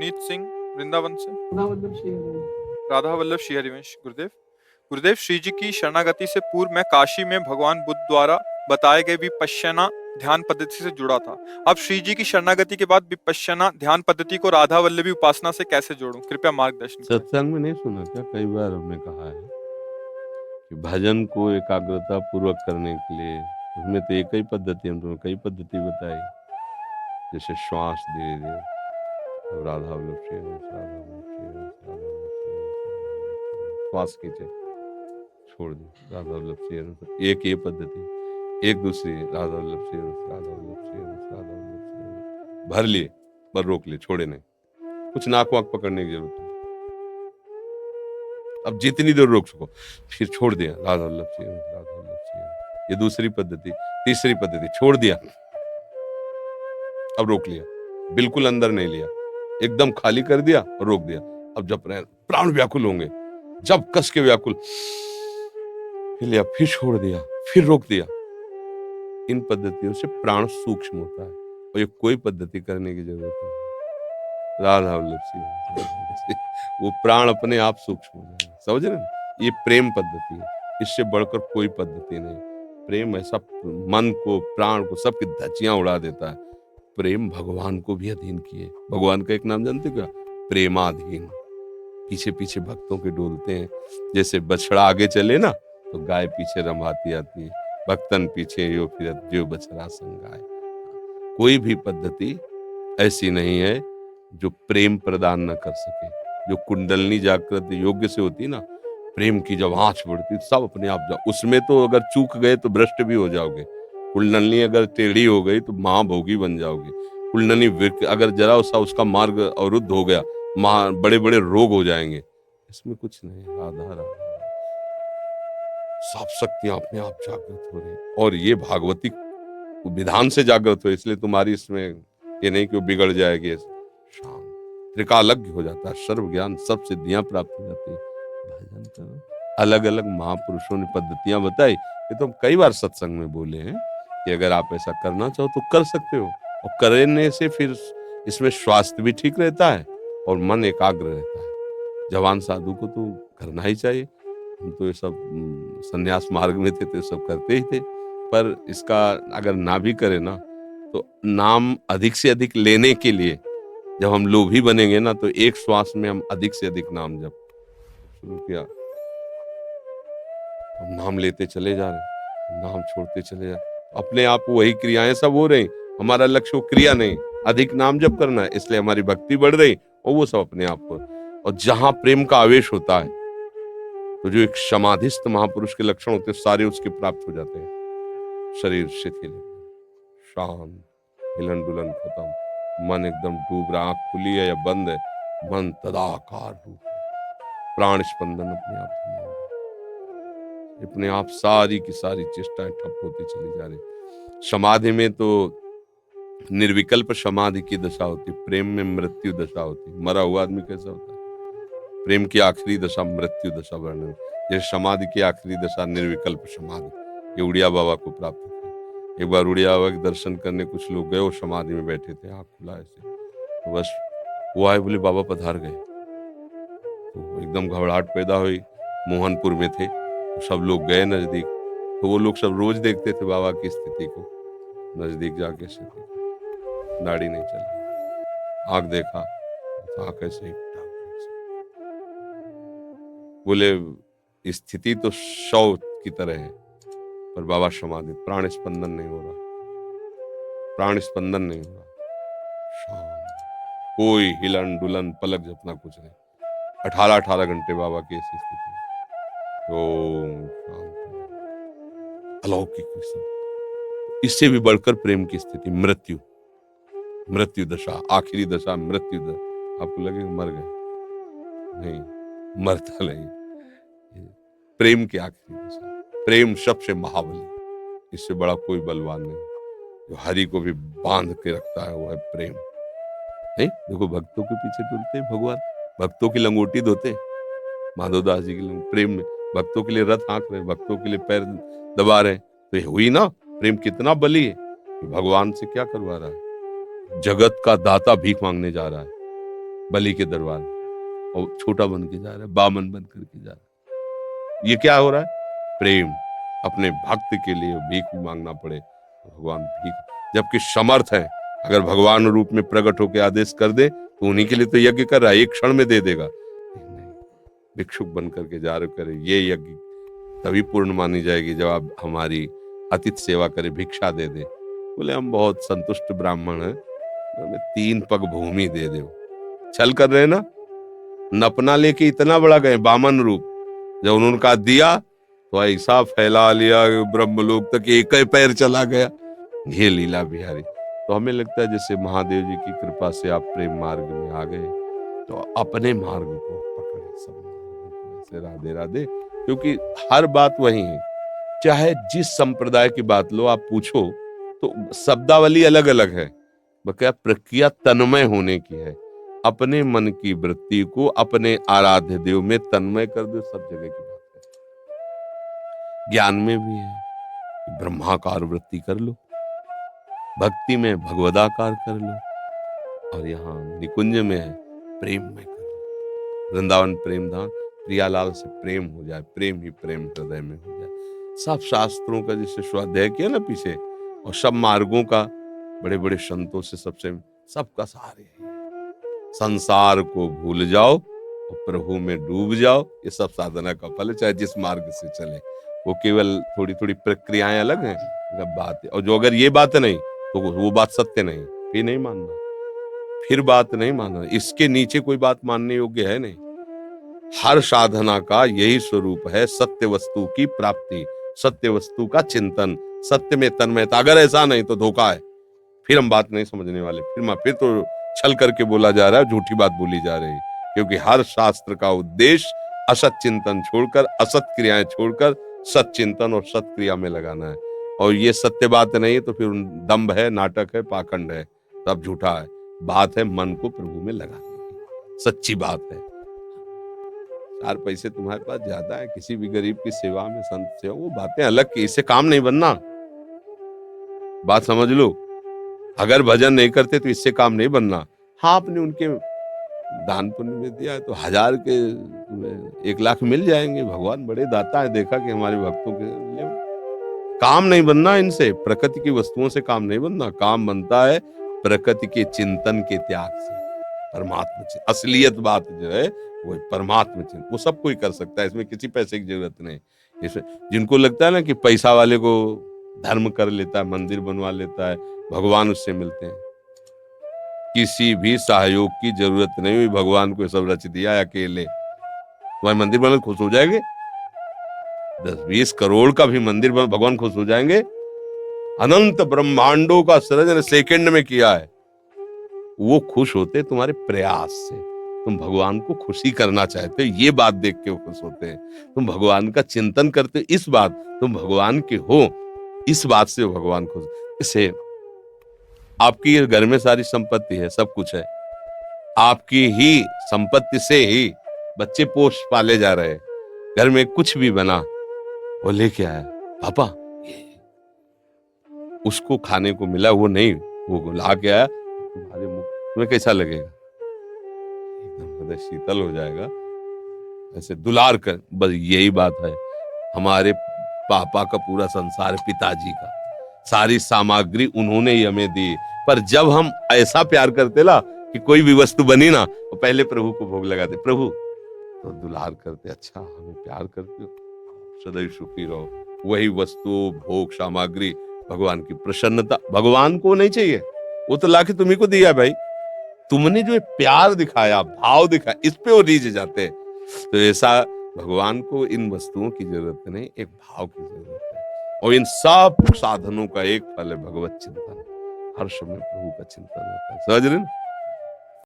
पुनीत सिंह वृंदावन से। राधा वल्लभ श्री हरिवंश गुरुदेव। गुरुदेव, श्री जी की शरणागति से पूर्व मैं काशी में भगवान बुद्ध द्वारा बताए गए विपश्यना ध्यान पद्धति से जुड़ा था। अब श्री जी की शरणागति के बाद विपश्यना ध्यान पद्धति को राधा वल्लभी उपासना से कैसे जोड़ूं? कृपया मार्गदर्शन करें। सत्संग में नहीं सुना क्या? कई बार हमने कहा है कि भजन को एकाग्रता पूर्वक करने के लिए उसमें तो एक ही पद्धति, हम तुम्हें कई पद्धति बताई, जैसे श्वास धीरे धीरे, राधा वल्लभ श्री हरिवंश, राधा वल्लभ श्री हरिवंश, राधा वल्लभ श्री हरिवंश, श्वास खींचे छोड़ दी, राधा वल्लभ श्री हरिवंश, एक ये पद्धति। एक दूसरी, राधा वल्लभ श्री हरिवंश, राधा वल्लभ श्री हरिवंश, राधा वल्लभ श्री हरिवंश, भर लिए पर रोक लिए, छोड़े नहीं, कुछ नाक वाक पकड़ने की जरूरत नहीं। अब जितनी देर रोक सको, फिर छोड़ दिया, राधा वल्लभ श्री हरिवंश, राधा वल्लभ श्री हरिवंश, ये दूसरी पद्धति। तीसरी पद्धति, छोड़ दिया, अब रोक लिया, बिल्कुल अंदर नहीं लिया, एकदम खाली कर दिया और रोक दिया। अब जब प्राण व्याकुल होंगे, जब कस के व्याकुल फिर लिया, फिर छोड़ दिया, फिर रोक दिया। इन पद्धतियों से प्राण सूक्ष्म होता है और ये कोई पद्धति करने की जरूरत नहीं। राधा वल्लभ श्री हरिवंश, वो प्राण अपने आप सूक्ष्म हो जाएगा। समझ रहे हैं? ये प्रेम पद्धति है, इससे बढ़कर कोई पद्धति नहीं। प्रेम ऐसा मन को, प्राण को, सबकी धज्जियां उड़ा देता है। प्रेम भगवान को भी अधीन किए। भगवान का एक नाम जानते क्या? प्रेमाधीन। पीछे पीछे भक्तों के डोलते हैं, जैसे बछड़ा आगे चले ना तो गाय पीछे रंभाती आती है, भक्तन पीछे यो फिरत जो बछड़ा संग गाय। कोई भी पद्धति ऐसी नहीं है जो प्रेम प्रदान न कर सके। जो कुंडलनी जागृत योग्य से होती ना, प्रेम की जब आंच बढ़ती सब अपने आप जाओ। उसमें तो अगर चूक गए तो भ्रष्ट भी हो जाओगे। कुंडलनी अगर टेढ़ी हो गई तो महाभोगी बन जाओगे। कुंडलनी अगर जरा सा उसका मार्ग अवरुद्ध हो गया, बड़े बड़े रोग हो जाएंगे। इसमें कुछ नहीं, राधा राधा, सब शक्तियां अपने आप जागृत हो रही, और ये भागवती विधान से जागृत हो, इसलिए तुम्हारी इसमें ये नहीं कि वो बिगड़ जाएगी। शांत त्रिकालज्ञ हो जाता है, सर्व ज्ञान, सब सिद्धियां प्राप्त हो जाती है। भजन करो। अलग अलग महापुरुषों ने पद्धतियां बताई, ये तो हम कई बार सत्संग में बोले हैं कि अगर आप ऐसा करना चाहो तो कर सकते हो, और करने से फिर इसमें स्वास्थ्य भी ठीक रहता है और मन एकाग्र रहता है। जवान साधु को तो करना ही चाहिए। हम तो ये सब संन्यास मार्ग में थे तो ये सब करते ही थे, पर इसका अगर ना भी करे ना तो नाम अधिक से अधिक लेने के लिए जब हम लोभी बनेंगे ना तो एक श्वास में हम अधिक से अधिक नाम जप शुरू किया। हम नाम लेते चले जा रहे, नाम छोड़ते चले जा, अपने आप वही क्रियाएं सब हो रही। हमारा लक्ष्य वो क्रिया नहीं, अधिक नाम जप करना है, इसलिए हमारी भक्ति बढ़ रही और वो सब अपने आप हो। और जहां प्रेम का आवेश होता है तो जो एक समाधिस्थ महापुरुष के लक्षण होते हैं सारे उसके प्राप्त हो जाते हैं। शरीर शिथिल, शांत, हिलन डुलन खत्म, मन एकदम डूब रहा, आंख खुली है या बंद है, मन तदाकार रूप, प्राण स्पंदन अपने आप थमा, अपने आप सारी की सारी चेष्टाएं ठप होती चली जा रही। समाधि में तो निर्विकल्प समाधि की दशा होती, प्रेम में मृत्यु दशा होती। मरा हुआ आदमी कैसा होता है? प्रेम की आखिरी दशा मृत्यु दशा वर्णन, जैसे समाधि की आखिरी दशा निर्विकल्प समाधि, ये उड़िया बाबा को प्राप्त होती। एक बार उड़िया बाबा के दर्शन करने कुछ लोग गए और समाधि में बैठे थे, आँख खुला ऐसे, तो बस वो आए, बोले बाबा पधार गए। तो एकदम घबराहट पैदा हुई। मोहनपुर में थे तो सब लोग गए नजदीक, तो वो लोग सब रोज देखते थे बाबा की स्थिति को, नजदीक जाके से दाढ़ी नहीं चली, आंख देखा तो आंख ऐसे बोले स्थिति तो शव की तरह है, पर बाबा समाधि, प्राण स्पंदन नहीं हो रहा, प्राण स्पंदन नहीं हो रहा, शांत, कोई हिलन डुलन पलक झपना कुछ नहीं। 18 घंटे बाबा की ऐसी स्थिति, ओम शांति, अलौकिक सब। इससे भी बढ़कर प्रेम की स्थिति मृत्यु, मृत्यु दशा, आखिरी दशा मृत्यु दशा। आपको लगेगा मर गए, नहीं, मरता नहीं। प्रेम की आखिरी दशा, प्रेम सबसे महाबली, इससे बड़ा कोई बलवान नहीं। जो हरि को भी बांध के रखता है वो है प्रेम। नहीं, देखो भक्तों के पीछे डुलते भगवान, भक्तों की लंगोटी धोते माधवदास जी के प्रेम में, भक्तों के लिए रथ हाँक रहे, भक्तों के लिए पैर दबा रहे, तो ये हुई ना प्रेम कितना बली है कि भगवान से क्या करवा रहा है। जगत का दाता भीख मांगने जा रहा है, बलि के दरबार में, और छोटा बन के जा रहा है, बामन बन करके जा रहा है। ये क्या हो रहा है? प्रेम। अपने भक्त के लिए भीख मांगना पड़े, भगवान भीख, जबकि समर्थ है, अगर भगवान रूप में प्रकट होकर आदेश कर दे तो उन्हीं के लिए तो यज्ञ कर रहा है, एक क्षण में दे देगा। नहीं, भिक्षुक बन करके जा रहे करे, ये यज्ञ तभी पूर्ण मानी जाएगी जब आप हमारी अतिथि सेवा करे, भिक्षा दे दे। बोले हम बहुत संतुष्ट ब्राह्मण हैं, हमें 3 पग भूमि दे दो। छल कर रहे ना, नपना लेके इतना बड़ा गए बामन रूप, जब उन्होंने कहा दिया तो ऐसा फैला लिया ब्रह्मलोक तक, एक ही पैर चला गया। ये लीला बिहारी। तो हमें लगता है जैसे महादेव जी की कृपा से आप प्रेम मार्ग में आ गए, तो अपने मार्ग को पकड़े, सब मार्ग को ऐसे राधे राधे, क्योंकि हर बात वही है। चाहे जिस संप्रदाय की बात लो, आप पूछो तो शब्दावली अलग अलग है, बल्कि प्रक्रिया तन्मय होने की है। अपने मन की वृत्ति को अपने आराध्य देव में तन्मय कर दो, सब जगह की बात है। ज्ञान में भी है, ब्रह्माकार वृत्ति कर लो, भक्ति में भगवदाकार कर लो, और यहाँ निकुंज में है प्रेम में कर लो। वृंदावन प्रेम धाम, प्रियालाल से प्रेम हो जाए, प्रेम ही प्रेम हृदय में हो जाए। सब शास्त्रों का जिससे स्वाध्याय किया ना पीछे, और सब मार्गों का बड़े बड़े संतों से सबका सहारे है। संसार को भूल जाओ और प्रभु में डूब जाओ, ये सब साधना का फल है, चाहे जिस मार्ग से चले। वो केवल थोड़ी थोड़ी प्रक्रियाएं अलग हैं, बात है। और जो अगर ये बात नहीं तो वो बात सत्य नहीं, फिर नहीं मानना, फिर बात नहीं मानना। इसके नीचे कोई बात मानने योग्य है नहीं। हर साधना का यही स्वरूप है, सत्य वस्तु की प्राप्ति, सत्य वस्तु का चिंतन, सत्य में तन्मयता। अगर ऐसा नहीं तो धोखा है, फिर हम बात नहीं समझने वाले, फिर तो छल करके बोला जा रहा है, झूठी बात बोली जा रही है। क्योंकि हर शास्त्र का उद्देश्य असत चिंतन छोड़कर, असत क्रियाएं छोड़कर सत चिंतन और सत क्रिया में लगाना है। और ये सत्य बात नहीं है तो फिर दंभ है, नाटक है, पाखंड है, सब झूठा है। बात है मन को प्रभु में लगाने की, सच्ची बात है। 4 पैसे तुम्हारे पास ज्यादा है, किसी भी गरीब की सेवा में, संत सेवा, वो बातें अलग की, इससे काम नहीं बनना। बात समझ लो, अगर भजन नहीं करते तो इससे काम नहीं बनना। हाँ, आपने उनके दान पुण्य में दिया है तो 1000 के 1 लाख मिल जाएंगे। भगवान बड़े दाता है, देखा कि हमारे भक्तों के लिए काम नहीं बनना। इनसे प्रकृति की वस्तुओं से काम नहीं बनना, काम बनता है प्रकृति के चिंतन के त्याग से। परमात्मा चिंतन, असलियत बात जो है वो परमात्मा चिंतन, वो सब कोई कर सकता है, इसमें किसी पैसे की जरूरत नहीं। इसमें जिनको लगता है ना कि पैसा वाले को धर्म कर लेता है, मंदिर बनवा लेता है, भगवान उससे मिलते हैं, किसी भी सहयोग की जरूरत नहीं हुई। भगवान को सब रच दिया है अकेले। तुम्हारे मंदिर बने खुश हो जाएंगे, 10-20 करोड़ का भी मंदिर बन, भगवान खुश हो जाएंगे। अनंत ब्रह्मांडों का सृजन सेकंड में किया है, वो खुश होते तुम्हारे प्रयास से। तुम भगवान को खुशी करना चाहते हो, ये बात देख के वो खुश होते हैं। तुम भगवान का चिंतन करते हो, इस बात, तुम भगवान के हो, इस बात से भगवान खुश। इससे आपकी घर में सारी संपत्ति है, सब कुछ है, आपकी ही संपत्ति से ही बच्चे पोष पाले जा रहे हैं। घर में कुछ भी बना, वो लेके आया, पापा उसको खाने को मिला, वो नहीं, वो ला के आया, तुम्हारे मुंह तुम्हें कैसा लगेगा? एकदम हृदय शीतल हो जाएगा। ऐसे दुलार कर, बस यही बात है। हमारे पापा का पूरा संसार, पिताजी का सारी सामग्री उन्होंने ही हमें दी। पर जब हम ऐसा प्यार करते ना कि कोई भी वस्तु बनी ना, तो पहले प्रभु को भोग लगाते, प्रभु तो दुलार करते, अच्छा हमें प्यार करते हो, सदैव सुखी रहो। वही वस्तु, भोग सामग्री, भगवान की प्रसन्नता भगवान को नहीं चाहिए, वो तो लाके तुम्ही को दिया भाई। तुमने जो प्यार दिखाया, भाव दिखाया, इस पे वो रीझ जाते। तो ऐसा भगवान को इन वस्तुओं की जरूरत नहीं, एक भाव की जरूरत है। और इन सब साधनों का एक फल है भगवत चिंतन। हर समय प्रभु का चिंतन होता है, समझ रहे ना?